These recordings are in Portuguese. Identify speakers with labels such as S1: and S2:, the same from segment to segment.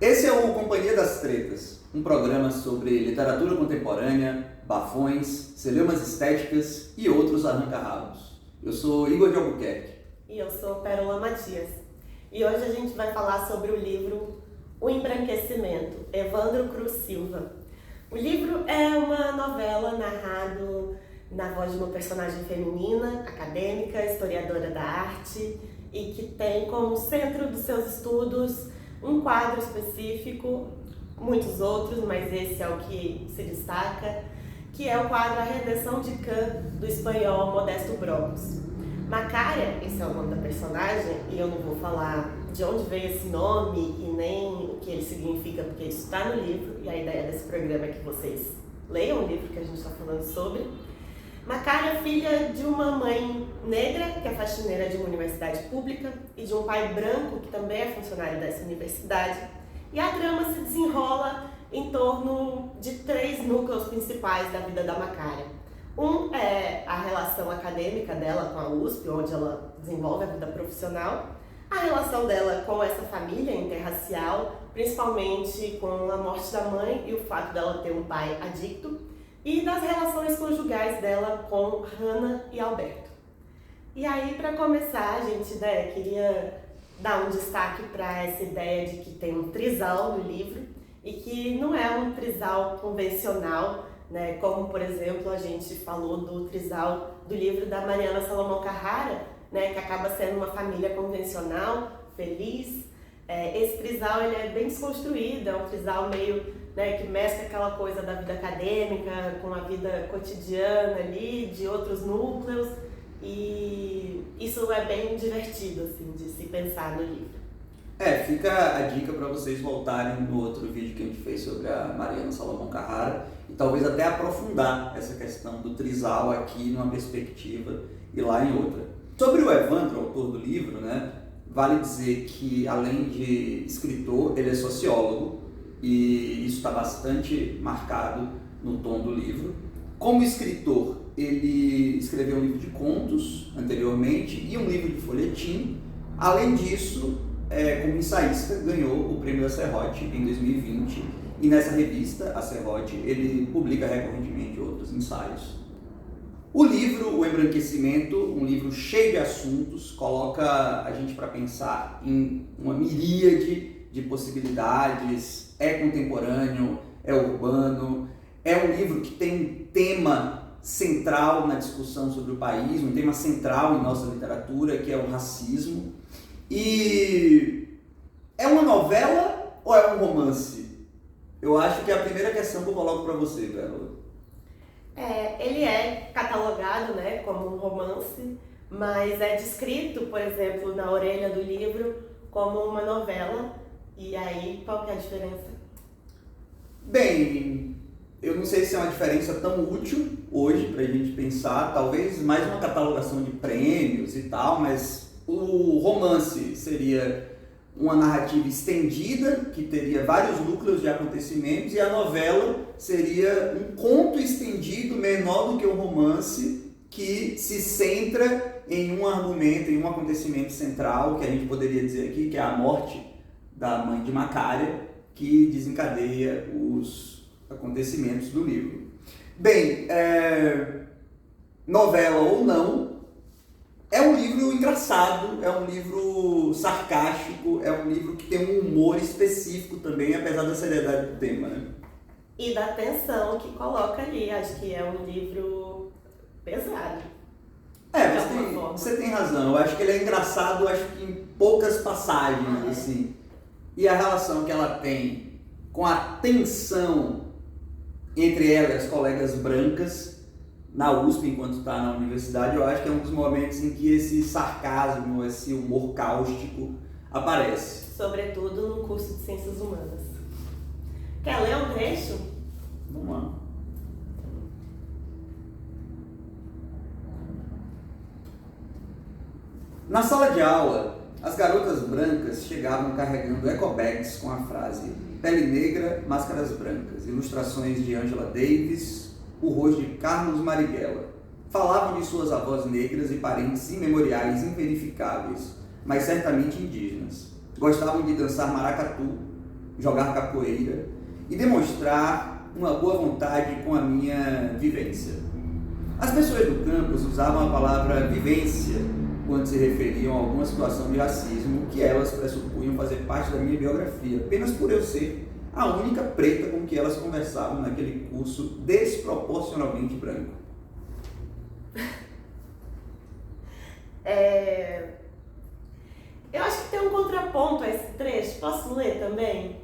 S1: Esse é o Companhia das Tretas, um programa sobre literatura contemporânea, bafões, celeumas estéticas e outros arranca-rabos. Eu sou Igor de Albuquerque.
S2: E eu sou Pérola Matias. E hoje a gente vai falar sobre o livro O Embranquecimento, Evandro Cruz Silva. O livro é uma novela narrado na voz de uma personagem feminina, acadêmica, historiadora da arte e que tem como centro dos seus estudos um quadro específico, muitos outros, mas esse é o que se destaca, que é o quadro A Redenção de Cã, do espanhol Modesto Brocos. Macária, esse é o nome da personagem, e eu não vou falar de onde veio esse nome e nem o que ele significa, porque isso está no livro, e a ideia desse programa é que vocês leiam o livro que a gente está falando sobre. Macária é filha de uma mãe negra, que é faxineira de uma universidade pública, e de um pai branco, que também é funcionário dessa universidade. E a trama se desenrola em torno de 3 núcleos principais da vida da Macária. Um é a relação acadêmica dela com a USP, onde ela desenvolve a vida profissional. A relação dela com essa família interracial, principalmente com a morte da mãe e o fato dela ter um pai adicto. E das relações conjugais dela com Hannah e Alberto. E aí, para começar, a gente queria dar um destaque para essa ideia de que tem um trisal no livro e que não é um trisal convencional, né? Como, por exemplo, a gente falou do trisal do livro da Mariana Salomão Carrara, né? Que acaba sendo uma família convencional, feliz. Esse trisal ele é bem desconstruído, é um trisal meio que mescla aquela coisa da vida acadêmica com a vida cotidiana ali, de outros núcleos, e isso é bem divertido, assim, de se pensar no livro.
S1: Fica a dica para vocês voltarem no outro vídeo que a gente fez sobre a Mariana Salomão Carrara e talvez até aprofundar essa questão do trisal aqui numa perspectiva e lá em outra. Sobre o Evandro, autor do livro, né, vale dizer que além de escritor, ele é sociólogo, e isso está bastante marcado no tom do livro. Como escritor, ele escreveu um livro de contos anteriormente e um livro de folhetim. Além disso, como ensaísta, ganhou o Prêmio da Serrote em 2020 e nessa revista, a Serrote, ele publica recorrentemente outros ensaios. O livro O Embranquecimento, um livro cheio de assuntos, coloca a gente para pensar em uma miríade de possibilidades, é contemporâneo, é urbano, é um livro que tem um tema central na discussão sobre o país, um tema central em nossa literatura, que é o racismo. E é uma novela ou é um romance? Eu acho que é a primeira questão que eu coloco para você, Pérola.
S2: Ele é catalogado, né, como um romance, mas é descrito, por exemplo, na orelha do livro, como uma novela. E aí, qual que é a diferença?
S1: Bem, eu não sei se é uma diferença tão útil hoje para a gente pensar, talvez mais uma catalogação de prêmios e tal, mas o romance seria uma narrativa estendida, que teria vários núcleos de acontecimentos, e a novela seria um conto estendido menor do que o romance, que se centra em um argumento, em um acontecimento central, que a gente poderia dizer aqui, que é a morte da mãe de Macária, que desencadeia os acontecimentos do livro. Bem, novela ou não, é um livro engraçado, é um livro sarcástico, é um livro que tem um humor específico também, apesar da seriedade do tema, né?
S2: E da tensão que coloca ali, acho que é um livro pesado.
S1: Você tem razão, eu acho que ele é engraçado, acho que em poucas passagens, assim. E a relação que ela tem com a tensão entre ela e as colegas brancas na USP, enquanto está na universidade, eu acho que é um dos momentos em que esse sarcasmo, esse humor cáustico aparece.
S2: Sobretudo no curso de Ciências Humanas. Quer ler um trecho?
S1: Vamos lá. Na sala de aula, as garotas brancas chegavam carregando ecobags com a frase "Pele negra, máscaras brancas", ilustrações de Angela Davis, o rosto de Carlos Marighella. Falavam de suas avós negras e parentes imemoriais inverificáveis, mas certamente indígenas. Gostavam de dançar maracatu, jogar capoeira e demonstrar uma boa vontade com a minha vivência. As pessoas do campus usavam a palavra vivência quando se referiam a alguma situação de racismo que elas pressupunham fazer parte da minha biografia, apenas por eu ser a única preta com que elas conversavam naquele curso desproporcionalmente branco.
S2: Eu acho que tem um contraponto a esse trecho. Posso ler também?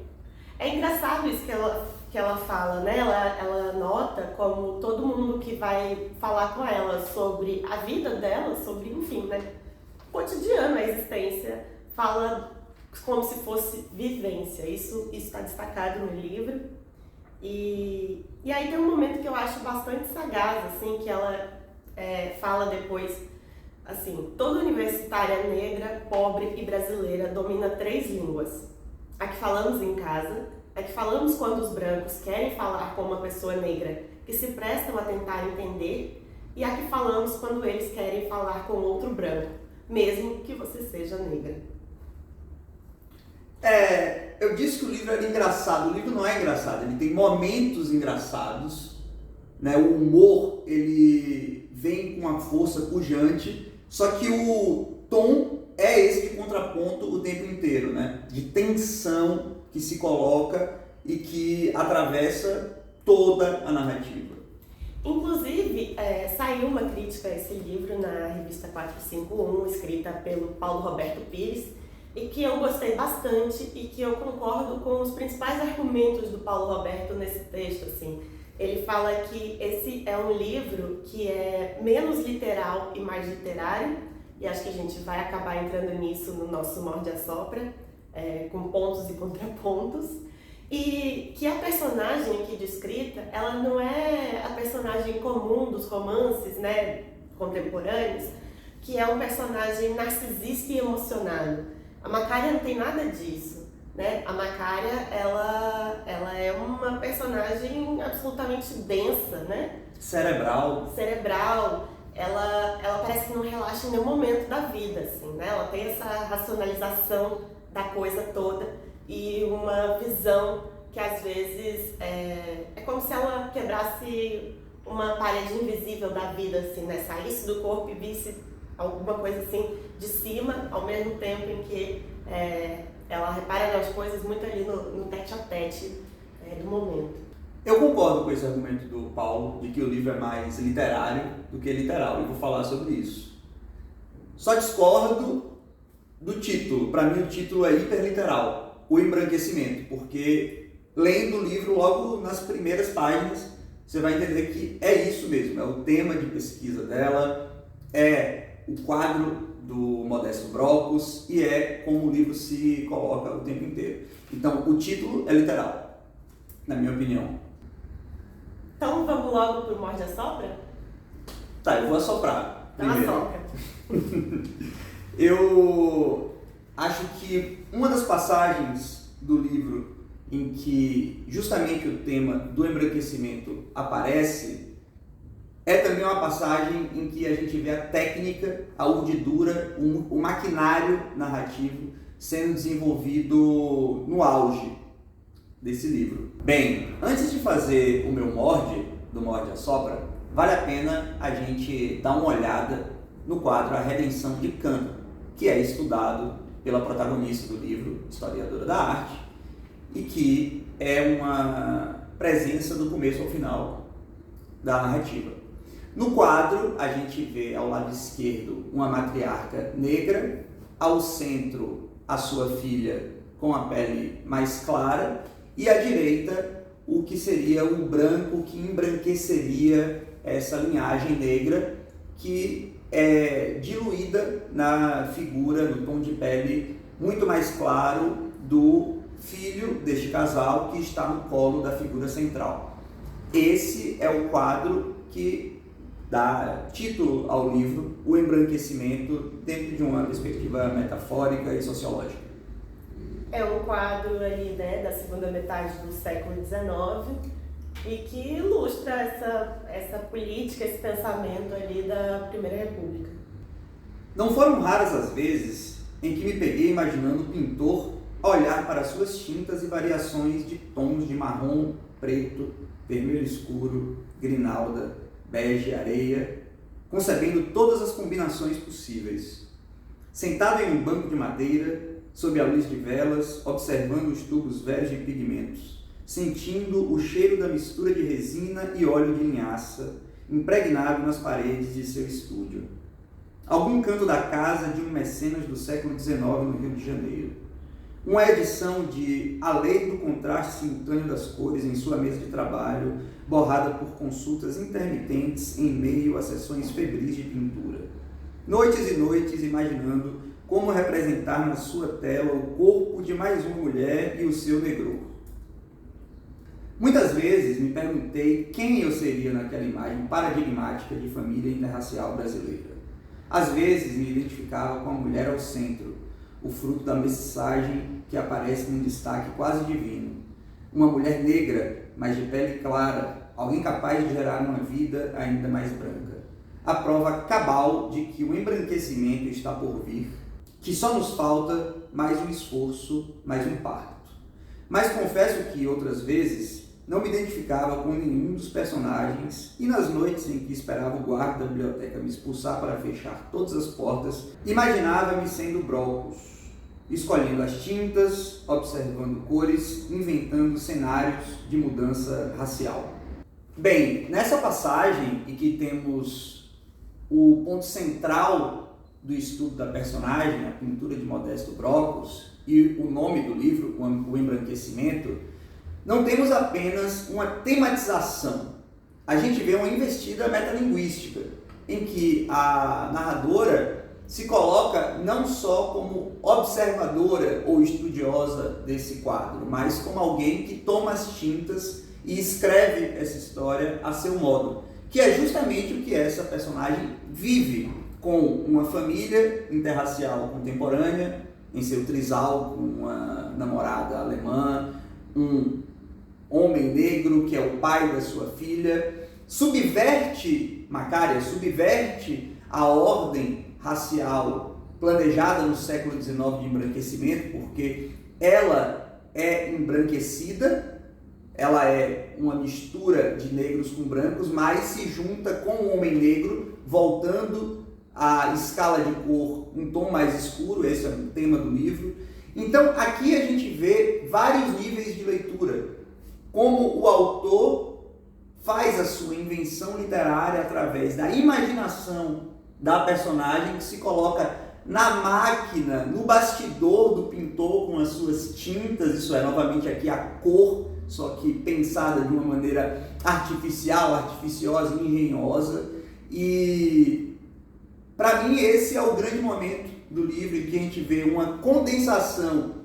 S2: É engraçado isso que ela fala, né? Ela nota como todo mundo que vai falar com ela sobre a vida dela, sobre, enfim, né? O cotidiano, a existência, fala como se fosse vivência. Isso está destacado no livro. E aí tem um momento que eu acho bastante sagaz, assim, que ela fala depois, assim: toda universitária negra, pobre e brasileira domina 3 línguas. A que falamos em casa, a que falamos quando os brancos querem falar com uma pessoa negra que se prestam a tentar entender, e a que falamos quando eles querem falar com outro branco, mesmo que você seja negra.
S1: Eu disse que o livro era engraçado. O livro não é engraçado, ele tem momentos engraçados, né? O humor, ele vem com uma força pujante, só que o tom é esse de contraponto o tempo inteiro, né? De tensão que se coloca e que atravessa toda a narrativa.
S2: Inclusive, saiu uma crítica a esse livro na revista 451, escrita pelo Paulo Roberto Pires, e que eu gostei bastante e que eu concordo com os principais argumentos do Paulo Roberto nesse texto, assim. Ele fala que esse é um livro que é menos literal e mais literário, e acho que a gente vai acabar entrando nisso no nosso Morde a Sopra, com pontos e contrapontos, e que a personagem aqui descrita, ela não é a personagem comum dos romances, né, contemporâneos, que é um personagem narcisista e emocionado. A Macária não tem nada disso, né? A Macária, ela é uma personagem absolutamente densa, né?
S1: Cerebral.
S2: Ela parece que não relaxa em nenhum momento da vida, assim, né? Ela tem essa racionalização da coisa toda e uma visão que às vezes é como se ela quebrasse uma parede invisível da vida, assim, né? Saísse do corpo e visse alguma coisa assim de cima, ao mesmo tempo em que ela repara nas coisas muito ali no tete-a-tete do momento.
S1: Eu concordo com esse argumento do Paulo, de que o livro é mais literário do que literal, e vou falar sobre isso. Só discordo do título. Para mim o título é hiperliteral, O Embranquecimento, porque lendo o livro logo nas primeiras páginas, você vai entender que é isso mesmo, é o tema de pesquisa dela, é o quadro do Modesto Brocos e é como o livro se coloca o tempo inteiro. Então, o título é literal, na minha opinião.
S2: Então, vamos logo pro Morde a Sopra?
S1: Tá, eu vou assoprar primeiro.
S2: Assopra.
S1: Eu acho que uma das passagens do livro em que justamente o tema do embranquecimento aparece é também uma passagem em que a gente vê a técnica, a urdidura, o maquinário narrativo sendo desenvolvido no auge desse livro. Bem, antes de fazer o meu morde, do Morde a Sopra, vale a pena a gente dar uma olhada no quadro A Redenção de Cano, que é estudado pela protagonista do livro, historiadora da arte, e que é uma presença do começo ao final da narrativa. No quadro, a gente vê ao lado esquerdo uma matriarca negra, ao centro a sua filha com a pele mais clara e à direita o que seria o branco que embranqueceria essa linhagem negra que é diluída na figura, no tom de pele muito mais claro do filho deste casal que está no colo da figura central. Esse é o quadro que dá título ao livro, O Embranquecimento, dentro de uma perspectiva metafórica e sociológica.
S2: É um quadro ali, né, da segunda metade do século XIX e que ilustra essa política, esse pensamento ali da Primeira República.
S1: Não foram raras as vezes em que me peguei imaginando o pintor a olhar para suas tintas e variações de tons de marrom, preto, vermelho escuro, grinalda, bege, areia, concebendo todas as combinações possíveis. Sentado em um banco de madeira, sob a luz de velas, observando os tubos velhos de pigmentos, sentindo o cheiro da mistura de resina e óleo de linhaça, impregnado nas paredes de seu estúdio. Algum canto da casa de um mecenas do século XIX no Rio de Janeiro. Uma edição de A Lei do Contraste Simultâneo das Cores em sua mesa de trabalho, borrada por consultas intermitentes em meio a sessões febris de pintura. Noites e noites imaginando como representar na sua tela o corpo de mais uma mulher e o seu negror. Muitas vezes me perguntei quem eu seria naquela imagem paradigmática de família interracial brasileira. Às vezes me identificava com a mulher ao centro, o fruto da mestiçagem que aparece num destaque quase divino. Uma mulher negra, mas de pele clara, alguém capaz de gerar uma vida ainda mais branca. A prova cabal de que o embranquecimento está por vir, que só nos falta mais um esforço, mais um parto. Mas confesso que outras vezes não me identificava com nenhum dos personagens e nas noites em que esperava o guarda da biblioteca me expulsar para fechar todas as portas, imaginava-me sendo Brocos, escolhendo as tintas, observando cores, inventando cenários de mudança racial. Bem, nessa passagem em que temos o ponto central do estudo da personagem, a pintura de Modesto Brocos, e o nome do livro, O Embranquecimento, não temos apenas uma tematização. A gente vê uma investida metalinguística, em que a narradora se coloca não só como observadora ou estudiosa desse quadro, mas como alguém que toma as tintas e escreve essa história a seu modo, que é justamente o que essa personagem vive com uma família interracial contemporânea, em seu trisal com uma namorada alemã, um homem negro que é o pai da sua filha, Macária subverte a ordem racial planejada no século XIX de embranquecimento, porque ela é embranquecida, ela é uma mistura de negros com brancos, mas se junta com o homem negro, voltando à escala de cor um tom mais escuro, esse é o tema do livro. Então aqui a gente vê vários níveis de leitura, como o autor faz a sua invenção literária através da imaginação da personagem que se coloca na máquina, no bastidor do pintor com as suas tintas, isso é novamente aqui a cor, só que pensada de uma maneira artificial, artificiosa, engenhosa. E para mim esse é o grande momento do livro em que a gente vê uma condensação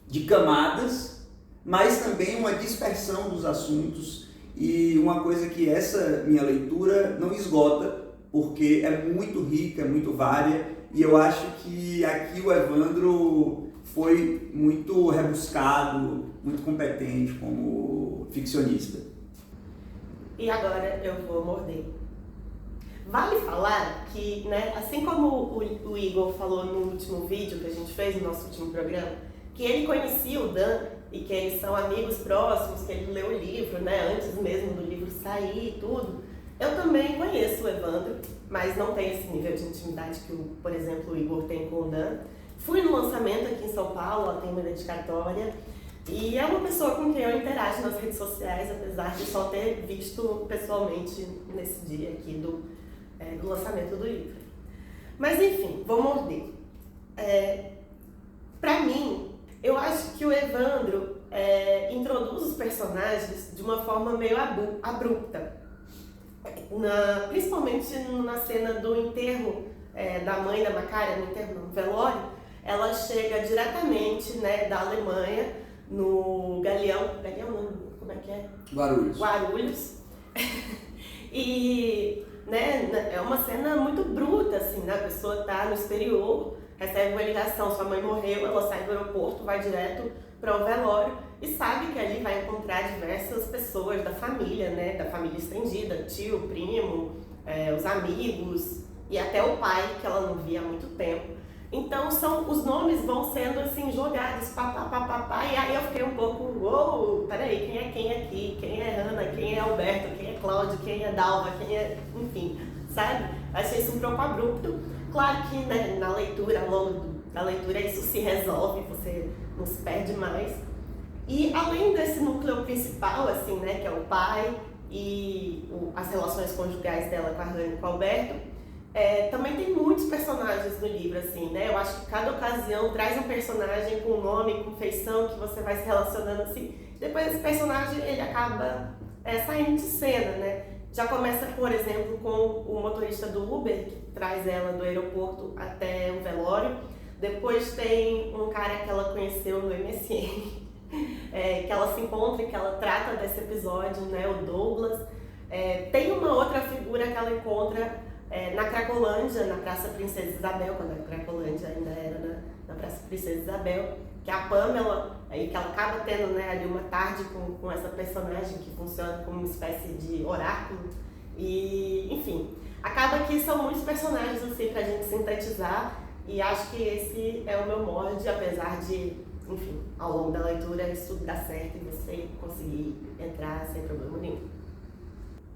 S1: de camadas, mas também uma dispersão dos assuntos, e uma coisa que essa minha leitura não esgota, porque é muito rica, é muito vária, e eu acho que aqui o Evandro foi muito rebuscado, muito competente como ficcionista.
S2: E agora eu vou morder. Vale falar que, né, assim como o Igor falou no último vídeo que a gente fez, no nosso último programa, que ele conhecia o Dan e que eles são amigos próximos, que ele leu o livro, né, antes mesmo do livro sair e tudo, eu também conheço o Evandro, mas não tenho esse nível de intimidade que, por exemplo, o Igor tem com o Dan. Fui no lançamento aqui em São Paulo, ela tem uma dedicatória, e é uma pessoa com quem eu interajo nas redes sociais, apesar de só ter visto pessoalmente nesse dia aqui do lançamento do livro. Mas enfim, vou morder. Pra mim, eu acho que o Evandro introduz os personagens de uma forma meio abrupta. Principalmente na cena do enterro da mãe da Macária, no velório, ela chega diretamente, né, da Alemanha, no Galeão não, como é que é? Guarulhos. E, né, é uma cena muito bruta, assim, né? A pessoa tá no exterior, recebe uma ligação, sua mãe morreu, ela sai do aeroporto, vai direto para o velório e sabe que ali vai encontrar diversas pessoas da família, né, da família estendida, tio, primo, os amigos e até o pai, que ela não via há muito tempo. Então os nomes vão sendo assim jogados, e aí eu fiquei um pouco, uou, peraí, quem é aqui? Quem é Ana? Quem é Alberto? Quem é Cláudio? Quem é Dalva? Quem é, enfim, sabe? Achei isso um pouco abrupto. Claro que, né, na leitura, ao longo da leitura, isso se resolve, você não se perde mais. E além desse núcleo principal, assim, né, que é o pai e as relações conjugais dela com a Hannah e com o Alberto, também tem muitos personagens no livro, assim, né? Eu acho que cada ocasião traz um personagem com nome, com feição, que você vai se relacionando assim. Depois esse personagem, ele acaba saindo de cena, né? Já começa, por exemplo, com o motorista do Uber, que traz ela do aeroporto até o velório. Depois tem um cara que ela conheceu no MSN, que ela se encontra e que ela trata desse episódio, né? O Douglas. Tem uma outra figura que ela encontra na Cracolândia, na Praça Princesa Isabel, quando a Cracolândia ainda era na Praça Princesa Isabel, que é a Pamela, aí que ela acaba tendo, né, ali uma tarde com essa personagem que funciona como uma espécie de oráculo. E, enfim, acaba que são muitos personagens assim pra gente sintetizar, e acho que esse é o meu molde, apesar de, enfim, ao longo da leitura isso dá certo e você conseguir entrar sem problema nenhum.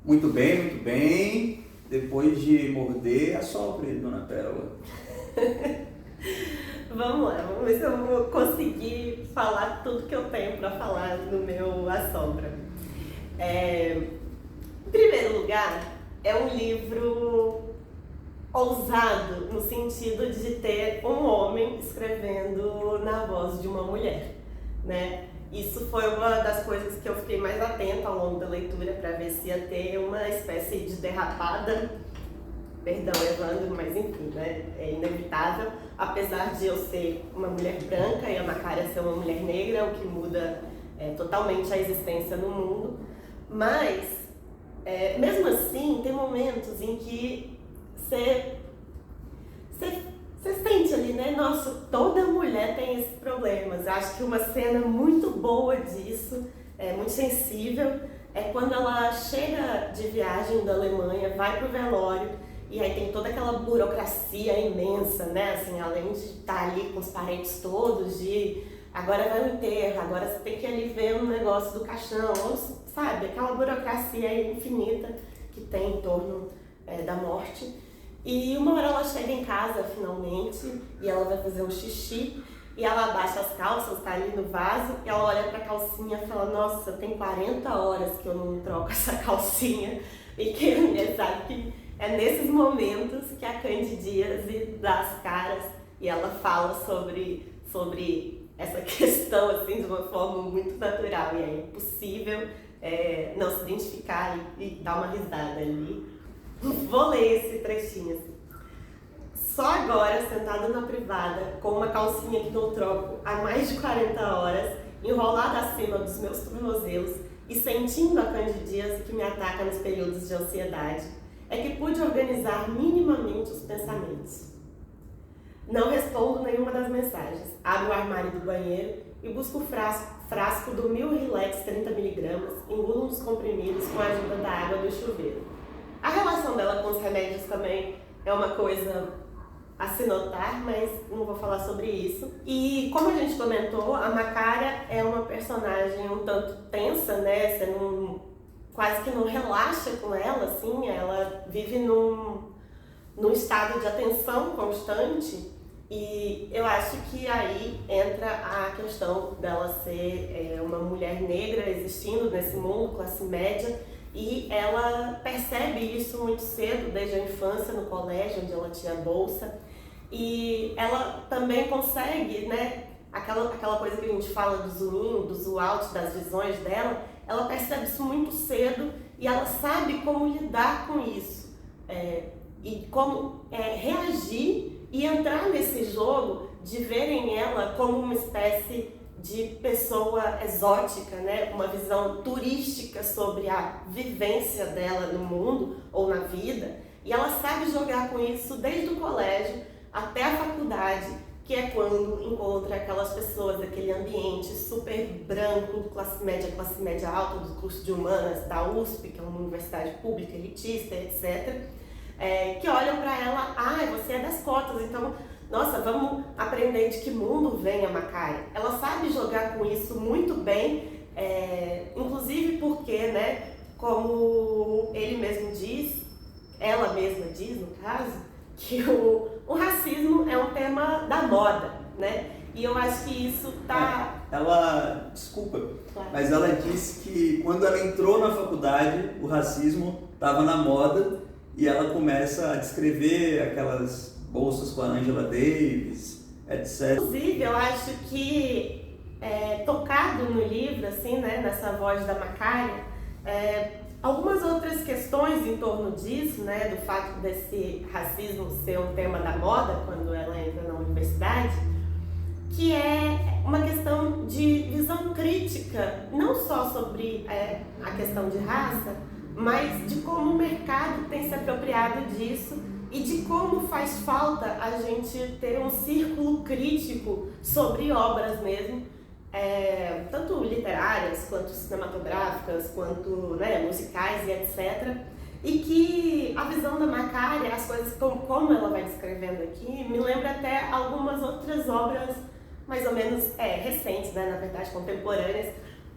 S1: Muito bem, muito bem. Depois de morder, assopre, Dona Pérola.
S2: Vamos lá, vamos ver se eu vou conseguir falar tudo que eu tenho para falar no meu Assombra. Em primeiro lugar, é um livro ousado no sentido de ter um homem escrevendo na voz de uma mulher, né? Isso foi uma das coisas que eu fiquei mais atenta ao longo da leitura para ver se ia ter uma espécie de derrapada. Perdão, Evandro, mas enfim, né? É inevitável. Apesar de eu ser uma mulher branca e a Macaria ser uma mulher negra, o que muda totalmente a existência no mundo. Mas, mesmo assim, tem momentos em que você sente ali, né? Nossa, toda mulher tem esses problemas. Acho que uma cena muito boa disso, muito sensível, é quando ela chega de viagem da Alemanha, vai pro velório, e aí tem toda aquela burocracia imensa, né? Assim, além de estar ali com os parentes todos, de agora vai o enterro, agora você tem que ir ali ver um negócio do caixão, sabe? Aquela burocracia infinita que tem em torno da morte. E uma hora ela chega em casa, finalmente, e ela vai fazer um xixi, e ela abaixa as calças, tá ali no vaso, e ela olha pra calcinha e fala, nossa, tem 40 horas que eu não troco essa calcinha, e que sabe que é nesses momentos que a Candidíase dá as caras, e ela fala sobre essa questão, assim, de uma forma muito natural, e é impossível não se identificar e dar uma risada ali. Vou ler esse trechinho assim. Só agora, sentada na privada, com uma calcinha que não troco há mais de 40 horas, enrolada acima dos meus tornozelos e sentindo a candidíase que me ataca nos períodos de ansiedade, é que pude organizar minimamente os pensamentos. Não respondo nenhuma das mensagens. Abro o armário do banheiro e busco o frasco do Milrilex 30mg, engulo uns comprimidos com a ajuda da água do chuveiro. A relação dela com os remédios também é uma coisa a se notar, mas não vou falar sobre isso. E como a gente comentou, a Macaria é uma personagem um tanto tensa, né? Você quase que não relaxa com ela, assim. Ela vive num estado de atenção constante. E eu acho que aí entra a questão dela ser uma mulher negra existindo nesse mundo, classe média. E ela percebe isso muito cedo, desde a infância, no colégio, onde ela tinha bolsa. E ela também consegue, né, aquela coisa que a gente fala do zoom in, do zoom out, das visões dela, ela percebe isso muito cedo e ela sabe como lidar com isso. E como reagir e entrar nesse jogo de verem ela como uma espécie de pessoa exótica, né? Uma visão turística sobre a vivência dela no mundo ou na vida, e ela sabe jogar com isso desde o colégio até a faculdade, que é quando encontra aquelas pessoas daquele ambiente super branco, classe média alta, do curso de humanas da USP, que é uma universidade pública elitista, etc., que olham para ela, você é das cotas, então nossa, vamos aprender de que mundo vem a Macaria. Ela sabe jogar com isso muito bem, inclusive porque, né, como ele mesmo diz, ela mesma diz, no caso, que o racismo é um tema da moda, né? E eu acho que isso tá...
S1: Desculpa,
S2: Claro.
S1: mas ela disse que quando ela entrou na faculdade, o racismo estava na moda e ela começa a descrever aquelas bolsas com a Angela Davis, etc.
S2: Inclusive, eu acho que tocado no livro, assim, né, nessa voz da Macaria, algumas outras questões em torno disso, né, do fato desse racismo ser um tema da moda quando ela entra na universidade, que é uma questão de visão crítica, não só sobre a questão de raça, mas de como o mercado tem se apropriado disso e de como faz falta a gente ter um círculo crítico sobre obras mesmo, tanto literárias, quanto cinematográficas, quanto, né, musicais e etc. E que a visão da Macaria, as coisas como ela vai descrevendo aqui, me lembra até algumas outras obras mais ou menos recentes, né, na verdade contemporâneas.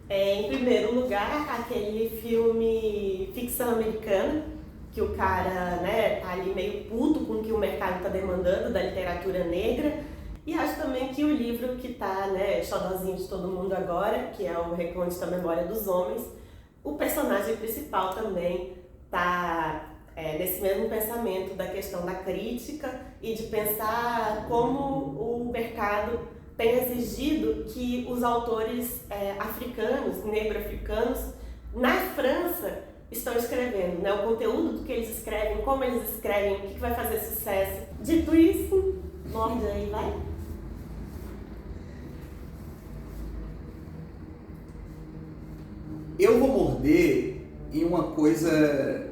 S2: Em primeiro lugar, aquele filme Ficção Americana, que o cara, né, tá ali meio puto com o que o mercado está demandando da literatura negra. E acho também que o livro que tá, né, xodózinho de todo mundo agora, que é o Recôndito da Memória dos Homens, o personagem principal também tá nesse mesmo pensamento da questão da crítica e de pensar como o mercado tem exigido que os autores africanos, negro-africanos, na França, estão escrevendo, né? O conteúdo do que eles escrevem, como eles escrevem, o que vai fazer sucesso. Dito isso, morde aí, vai.
S1: Eu vou morder em uma coisa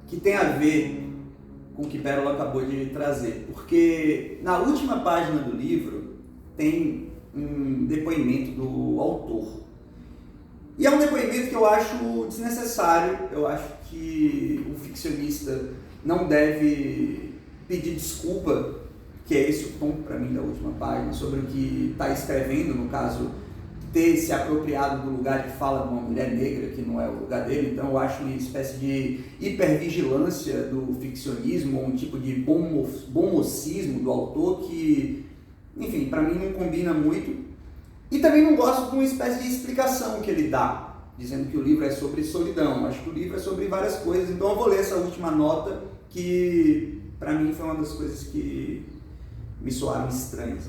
S1: que tem a ver com o que Pérola acabou de trazer, porque na última página do livro tem um depoimento do autor. E é um depoimento que eu acho desnecessário. Eu acho que o ficcionista não deve pedir desculpa, que é esse o tom para mim da última página, sobre o que está escrevendo, no caso, ter se apropriado do lugar de fala de uma mulher negra, que não é o lugar dele. Então eu acho uma espécie de hipervigilância do ficcionismo, ou um tipo de bom-mocismo do autor que, enfim, para mim não combina muito. E também não gosto de uma espécie de explicação que ele dá, dizendo que o livro é sobre solidão. Acho que o livro é sobre várias coisas, então eu vou ler essa última nota, que para mim foi uma das coisas que me soaram estranhas.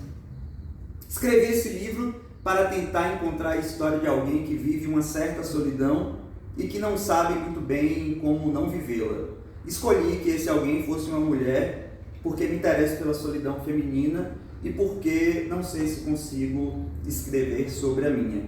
S1: Escrevi esse livro para tentar encontrar a história de alguém que vive uma certa solidão e que não sabe muito bem como não vivê-la. Escolhi que esse alguém fosse uma mulher porque me interesso pela solidão feminina e porque não sei se consigo escrever sobre a minha.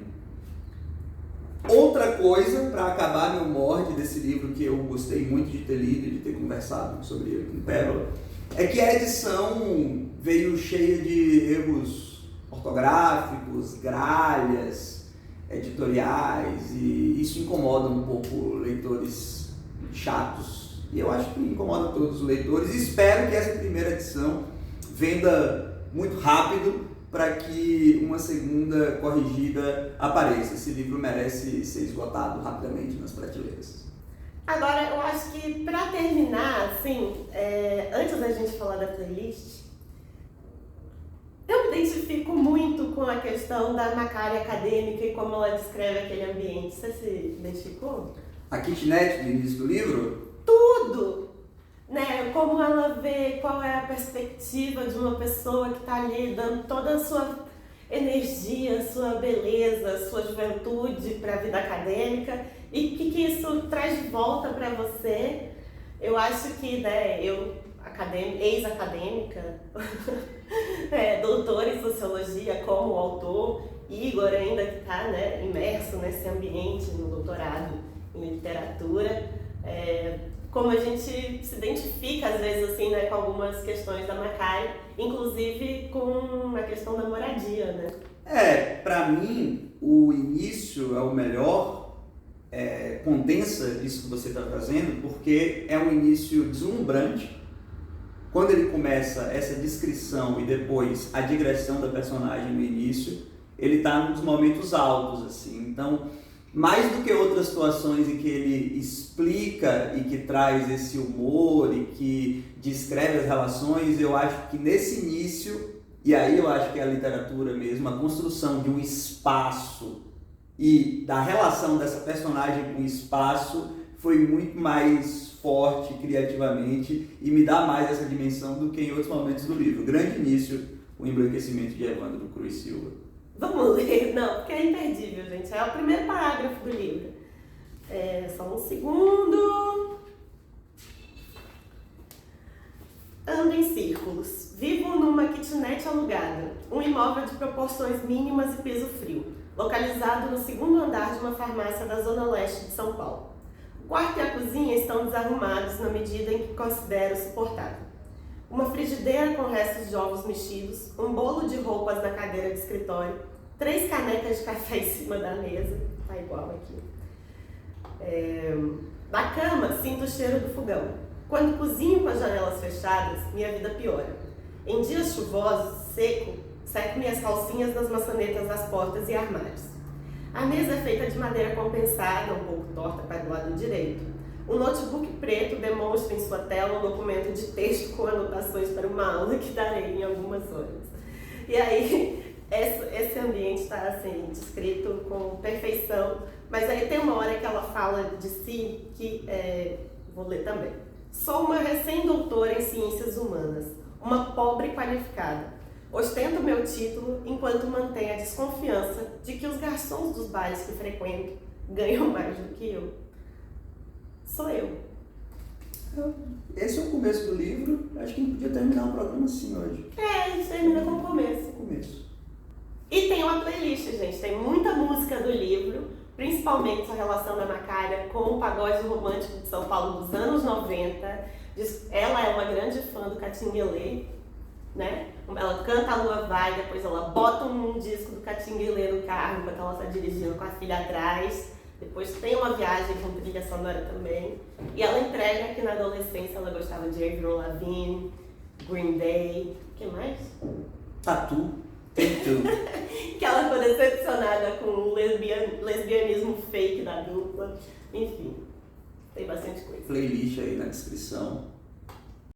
S1: Outra coisa, para acabar meu morde desse livro que eu gostei muito de ter lido e de ter conversado sobre ele com Pérola, é que a edição veio cheia de erros ortográficos, gralhas, editoriais, e isso incomoda um pouco leitores chatos, e eu acho que incomoda todos os leitores. Espero que essa primeira edição venda muito rápido para que uma segunda corrigida apareça. Esse livro merece ser esgotado rapidamente nas prateleiras.
S2: Agora, eu acho que para terminar, assim, antes da gente falar da playlist, eu me identifico muito com a questão da Macaria acadêmica e como ela descreve aquele ambiente. Você se identificou?
S1: A kitnet do início do livro?
S2: Tudo! Né? Como ela vê, qual é a perspectiva de uma pessoa que está ali dando toda a sua energia, sua beleza, sua juventude para a vida acadêmica, e o que isso traz de volta para você. Eu acho que, né, eu, ex-acadêmica, doutora em sociologia como autor, Igor ainda que está, né, imerso nesse ambiente no doutorado em literatura, como a gente se identifica às vezes assim, né, com algumas questões da Macaria, inclusive com a questão da moradia, né?
S1: Para mim, o início é o melhor, condensa isso que você está trazendo, porque é um início deslumbrante, quando ele começa essa descrição e depois a digressão da personagem no início, ele está nos momentos altos, assim. Então, mais do que outras situações em que ele explica e que traz esse humor e que descreve as relações, eu acho que nesse início, e aí eu acho que é a literatura mesmo, a construção de um espaço e da relação dessa personagem com o espaço foi muito mais forte criativamente e me dá mais essa dimensão do que em outros momentos do livro. Grande início, o embranquecimento de Evandro Cruz Silva.
S2: Vamos ler, não, porque é imperdível, gente. É o primeiro parágrafo do livro. Só um segundo. Ando em círculos. Vivo numa kitnet alugada, um imóvel de proporções mínimas e piso frio, localizado no segundo andar de uma farmácia da zona leste de São Paulo. O quarto e a cozinha estão desarrumados na medida em que considero suportável. Uma frigideira com restos de ovos mexidos, um bolo de roupas na cadeira de escritório, 3 canecas de café em cima da mesa, tá igual aqui. Na cama, sinto o cheiro do fogão. Quando cozinho com as janelas fechadas, minha vida piora. Em dias chuvosos, seco minhas calcinhas nas maçanetas das portas e armários. A mesa é feita de madeira compensada, um pouco torta para o lado direito. O notebook preto demonstra em sua tela um documento de texto com anotações para uma aula que darei em algumas horas. E aí, esse ambiente está assim, descrito com perfeição, mas aí tem uma hora que ela fala de si que, vou ler também. Sou uma recém-doutora em ciências humanas, uma pobre qualificada. Ostento meu título enquanto mantenho a desconfiança de que os garçons dos bares que frequento ganham mais do que eu. Sou eu.
S1: Esse é o começo do livro. Acho que a gente podia terminar o programa assim hoje.
S2: A gente termina com o começo. E tem uma playlist, gente. Tem muita música do livro, principalmente sua relação da Macária com o pagode romântico de São Paulo dos anos 90. Ela é uma grande fã do Catinguelê, né? Ela canta A Lua Vai, depois ela bota um disco do Catinguelê no carro enquanto ela está dirigindo com a filha atrás. Depois tem uma viagem com trilha sonora também. E ela entrega que na adolescência ela gostava de Avril Lavigne, Green Day, o que mais?
S1: Tatu, tem tudo.
S2: Que ela ficou decepcionada com o lesbianismo fake da dupla. Enfim, tem bastante coisa.
S1: Playlist aí na descrição.